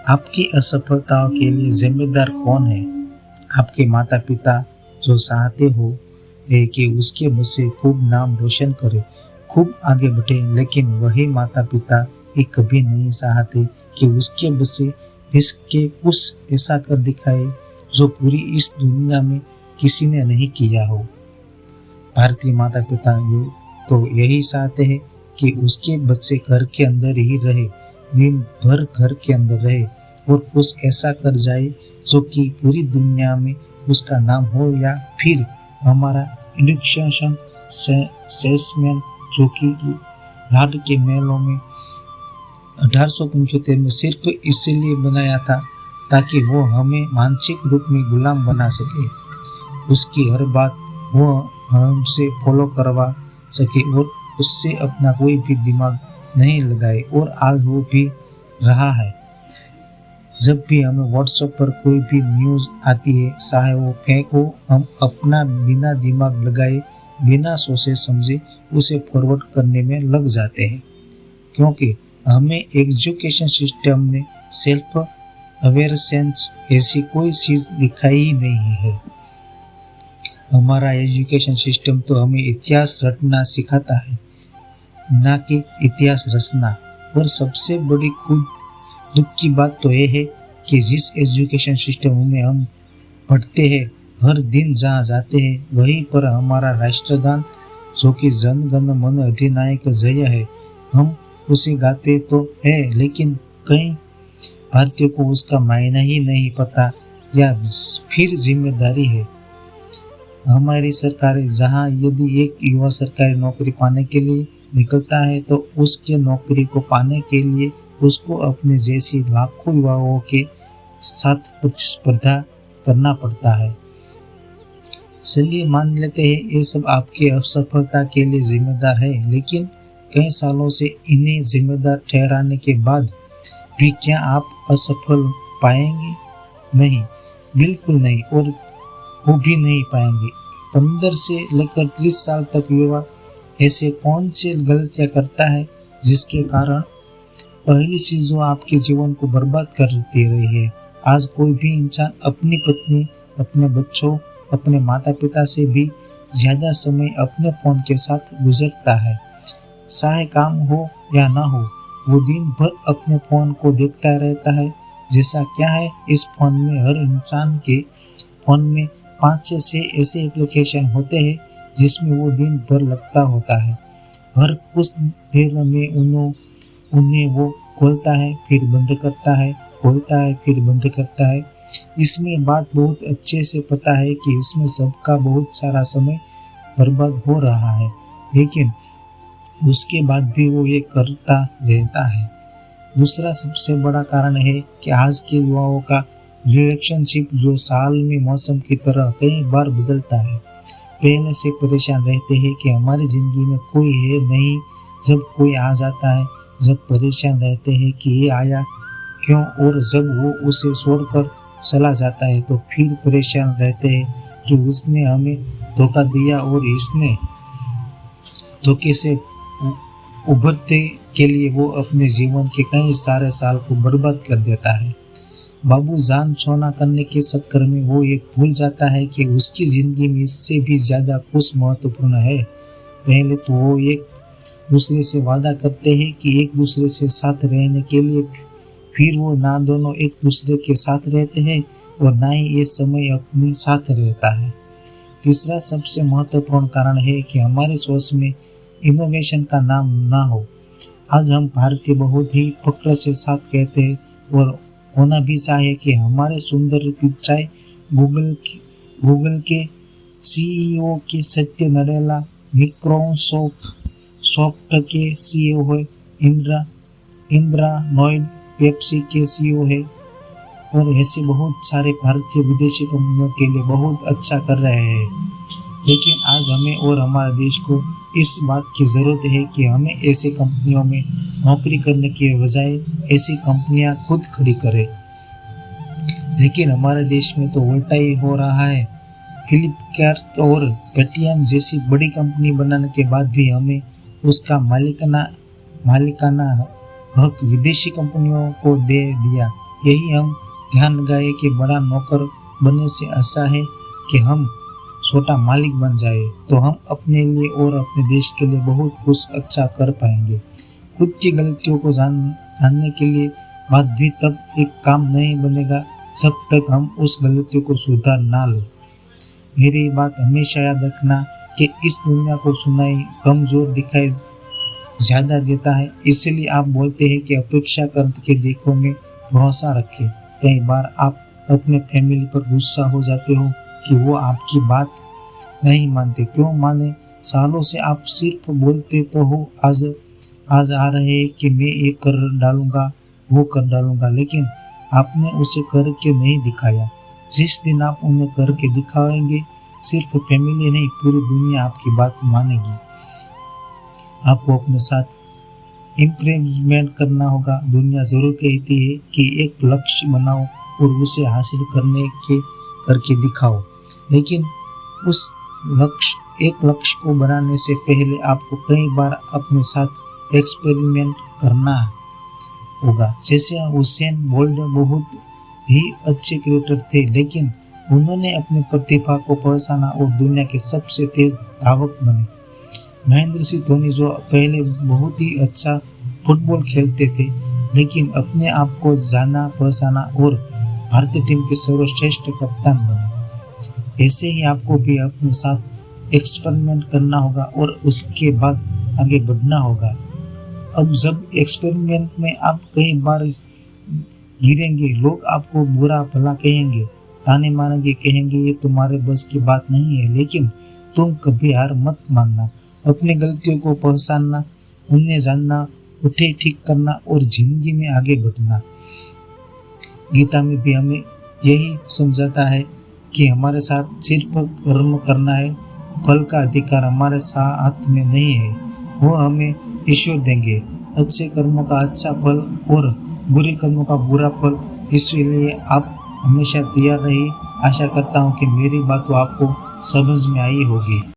आपकी असफलताओं के लिए जिम्मेदार कौन है? आपके माता पिता जो चाहते हो है कि उसके बच्चे खूब नाम रोशन करे, खूब आगे बढ़े, लेकिन वही माता पिता ये कभी नहीं चाहते कि उसके बच्चे इसके कुछ ऐसा कर दिखाए जो पूरी इस दुनिया में किसी ने नहीं किया हो। भारतीय माता पिता ये तो यही चाहते हैं कि उसके बच्चे घर के अंदर ही रहे, दिन भर घर के अंदर रहे और कुछ ऐसा कर जाए जो कि पूरी दुनिया में उसका नाम हो। या फिर हमारा एजुकेशन सेल्समैन जो कि लाड के मेलों में 1875 में सिर्फ इसलिए बनाया था ताकि वो हमें मानसिक रूप में गुलाम बना सके, उसकी हर बात वो हमसे फॉलो करवा सके और उससे अपना कोई भी दिमाग नहीं लगाए। और आज वो भी रहा है। जब भी हमें व्हाट्सएप पर कोई भी न्यूज़ आती है, चाहे वो फेक हो, हम अपना बिना दिमाग लगाए, बिना सोचे समझे उसे फॉरवर्ड करने में लग जाते हैं, क्योंकि हमें एजुकेशन सिस्टम ने सेल्फ अवेयरनेस ऐसी कोई चीज़ दिखाई ही नहीं है। हमारा एजुकेशन सिस्टम तो हमें इतिहास रटना सिखाता है, ना कि इतिहास रचना। और सबसे बड़ी खुद दुख की बात तो यह है कि जिस एजुकेशन सिस्टम में हम पढ़ते हैं, हर दिन जहाँ जाते हैं, वहीं पर हमारा राष्ट्रगान जो कि जन गण मन अधिनायक जय है, हम उसे गाते तो है, लेकिन कई भारतीयों को उसका मायना ही नहीं पता या फिर जिम्मेदारी है हमारी सरकार। जहाँ यदि एक युवा सरकारी नौकरी पाने के लिए निकलता है तो उसके नौकरी को पाने के लिए उसको अपने जैसी लाखों युवाओं के साथ प्रतिस्पर्धा करना पड़ता है। चलिए मान लेते हैं ये सब आपकी असफलता के लिए जिम्मेदार है, लेकिन कई सालों से इन्हें जिम्मेदार ठहराने के बाद भी क्या आप असफल पाएंगे? नहीं, बिल्कुल नहीं, और वो भी नहीं पाएंगे। 15 से लेकर 30 साल तक युवा ऐसे कौन से गलतियां करता है जिसके कारण पहली चीज जो आपके जीवन को बर्बाद कर दे रही है। आज कोई भी इंसान अपनी पत्नी, अपने बच्चों, अपने माता पिता से भी ज्यादा समय अपने फोन के साथ गुजरता है। चाहे काम हो या ना हो, वो दिन भर अपने फोन को देखता रहता है। जैसा क्या है, इस फोन में हर इंसान के फोन में 5 से 6 ऐसे एप्लीकेशन होते हैं जिसमें वो दिन भर लगता होता है। हर कुछ देर में उन्हें वो खोलता है, फिर बंद करता है, खोलता है, फिर बंद करता है। इसमें बात बहुत अच्छे से पता है कि इसमें सबका बहुत सारा समय बर्बाद हो रहा है, लेकिन उसके बाद भी वो ये करता रहता है। दूसरा सबसे बड़ा कारण है कि आज के युवाओं का रिलेशनशिप जो साल में मौसम की तरह कई बार बदलता है। पहले से परेशान रहते हैं कि हमारी जिंदगी में कोई है नहीं, जब कोई आ जाता है, जब परेशान रहते हैं कि ये आया क्यों, और जब वो उसे छोड़कर चला जाता है तो फिर परेशान रहते हैं कि उसने हमें धोखा दिया और इसने धोखे से उभरते के लिए वो अपने जीवन के कई सारे साल को बर्बाद कर देता है। बाबू जान सोना करने के चक्कर में वो ये भूल जाता है कि उसकी जिंदगी में इससे भी ज्यादा कुछ महत्वपूर्ण है। पहले तो वो एक दूसरे से वादा करते हैं कि एक दूसरे से साथ रहने के लिए, फिर वो ना दोनों एक दूसरे के साथ रहते हैं और ना ही ये समय अपने साथ रहता है। तीसरा सबसे महत्वपूर्ण कारण है कि हमारी सोच में इनोवेशन का नाम ना हो। आज हम भारतीय बहुत ही फक्र से साथ कहते हैं और होना भी चाहिए कि हमारे सुंदर पिचाई गूगल के सीईओ के सत्य नडेला, माइक्रोसॉफ्ट के सीईओ है इंद्रा नोएड, पेप्सी के सीईओ है, और ऐसे बहुत सारे भारतीय विदेशी कंपनियों के लिए बहुत अच्छा कर रहे हैं। लेकिन आज हमें और हमारे देश को इस बात की ज़रूरत है कि हमें ऐसी कंपनियों में नौकरी करने के बजाय ऐसी कंपनियां खुद खड़ी करें। लेकिन हमारे देश में तो उल्टा ही हो रहा है। फ्लिपकार्ट और पेटीएम जैसी बड़ी कंपनी बनाने के बाद भी हमें उसका मालिकाना हक विदेशी कंपनियों को दे दिया। यही हम ध्यान लगाए कि बड़ा नौकर बनने से ऐसा है कि हम छोटा मालिक बन जाए तो हम अपने लिए और अपने देश के लिए बहुत कुछ अच्छा कर पाएंगे। खुद की गलतियों को जानने के लिए बाद भी तब एक काम नहीं बनेगा जब तक हम उस गलतियों को सुधार ना लें। मेरी बात हमेशा याद रखना कि इस दुनिया को सुनाई कमजोर दिखाई ज्यादा देता है, इसलिए आप बोलते हैं कि अपेक्षा करके देखो में भरोसा रखें। कई बार आप अपने फैमिली पर गुस्सा हो जाते हो कि वो आपकी बात नहीं मानते। क्यों माने? सालों से आप सिर्फ बोलते तो हो, आज आ रहे हैं कि मैं ये कर डालूंगा, वो कर डालूंगा, लेकिन आपने उसे करके नहीं दिखाया। जिस दिन आप उन्हें करके दिखाएंगे, सिर्फ फैमिली नहीं पूरी दुनिया आपकी बात मानेगी। आपको अपने साथ इम्प्लीमेंट करना होगा। दुनिया जरूर कहती है कि एक लक्ष्य बनाओ और उसे हासिल करके दिखाओ, लेकिन उस एक लक्ष्य को बनाने से पहले आपको कई बार अपने साथ एक्सपेरिमेंट करना होगा। जैसे हुसैन बोल्ट बहुत ही अच्छे क्रिकेटर थे, लेकिन उन्होंने अपनी प्रतिभा को पहचाना और दुनिया के सबसे तेज धावक बने। महेंद्र सिंह धोनी जो पहले बहुत ही अच्छा फुटबॉल खेलते थे, लेकिन अपने आप को जाना पहचाना और भारतीय टीम के सर्वश्रेष्ठ कप्तान बने। ऐसे ही आपको भी अपने साथ एक्सपेरिमेंट करना होगा और उसके बाद आगे बढ़ना होगा। अब जब एक्सपेरिमेंट में आप कई बार गिरेंगे, लोग आपको बुरा भला कहेंगे, ताने मारेंगे, कहेंगे ये तुम्हारे बस की बात नहीं है, लेकिन तुम कभी हार मत मानना। अपनी गलतियों को पहचानना, उन्हें जानना, उठे ठीक करना और जिंदगी में आगे बढ़ना। गीता में भी हमें यही समझाता है कि हमारे साथ सिर्फ कर्म करना है, फल का अधिकार हमारे हाथ में नहीं है, वो हमें ईश्वर देंगे। अच्छे कर्मों का अच्छा फल और बुरे कर्मों का बुरा फल। इसलिए आप हमेशा तैयार रहिए। आशा करता हूँ कि मेरी बात आपको समझ में आई होगी।